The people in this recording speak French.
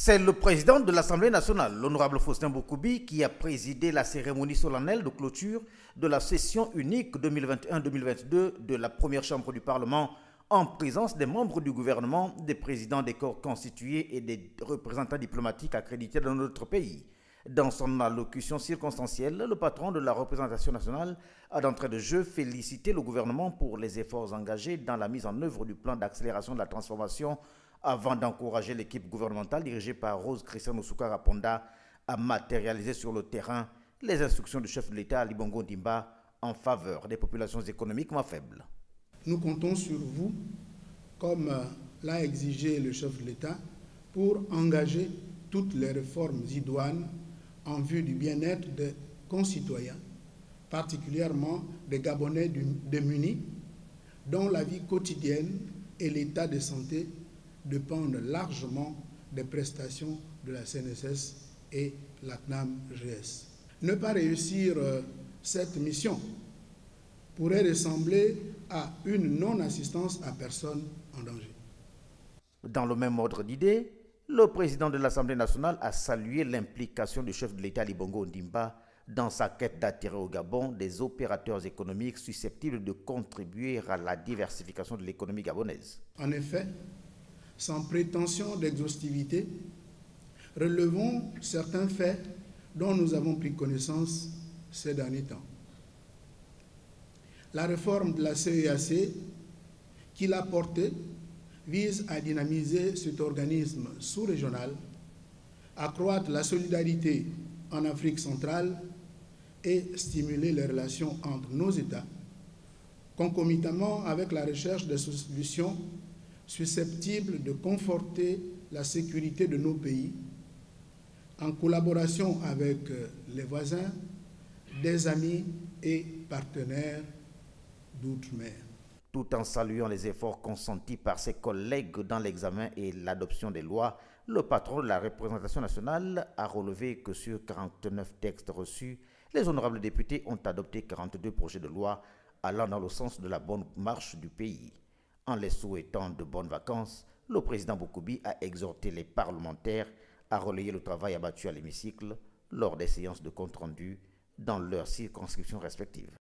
C'est le président de l'Assemblée nationale, l'honorable Faustin Boukoubi, qui a présidé la cérémonie solennelle de clôture de la session unique 2021-2022 de la première chambre du Parlement, en présence des membres du gouvernement, des présidents des corps constitués et des représentants diplomatiques accrédités dans notre pays. Dans son allocution circonstancielle, le patron de la représentation nationale a d'entrée de jeu félicité le gouvernement pour les efforts engagés dans la mise en œuvre du plan d'accélération de la transformation avant d'encourager l'équipe gouvernementale dirigée par Rose Christiane Oussoukara Ponda à matérialiser sur le terrain les instructions du chef de l'État Ali Bongo Ondimba en faveur des populations économiquement faibles. Nous comptons sur vous, comme l'a exigé le chef de l'État, pour engager toutes les réformes idoines en vue du bien-être des concitoyens, particulièrement des Gabonais démunis, dont la vie quotidienne et l'état de santé dépendent largement des prestations de la CNSS et la CNAM-GS. Ne pas réussir cette mission pourrait ressembler à une non-assistance à personne en danger. Dans le même ordre d'idées, le président de l'Assemblée nationale a salué l'implication du chef de l'État Ali Bongo Ondimba dans sa quête d'attirer au Gabon des opérateurs économiques susceptibles de contribuer à la diversification de l'économie gabonaise. En effet, sans prétention d'exhaustivité, relevons certains faits dont nous avons pris connaissance ces derniers temps. La réforme de la CEAC qu'il a portée vise à dynamiser cet organisme sous-régional, accroître la solidarité en Afrique centrale et stimuler les relations entre nos États, concomitamment avec la recherche de solutions susceptibles de conforter la sécurité de nos pays, en collaboration avec les voisins, des amis et partenaires d'outre-mer. Tout en saluant les efforts consentis par ses collègues dans l'examen et l'adoption des lois, le patron de la représentation nationale a relevé que sur 49 textes reçus, les honorables députés ont adopté 42 projets de loi allant dans le sens de la bonne marche du pays. En les souhaitant de bonnes vacances, le président Boukoubi a exhorté les parlementaires à relayer le travail abattu à l'hémicycle lors des séances de compte rendu dans leurs circonscriptions respectives.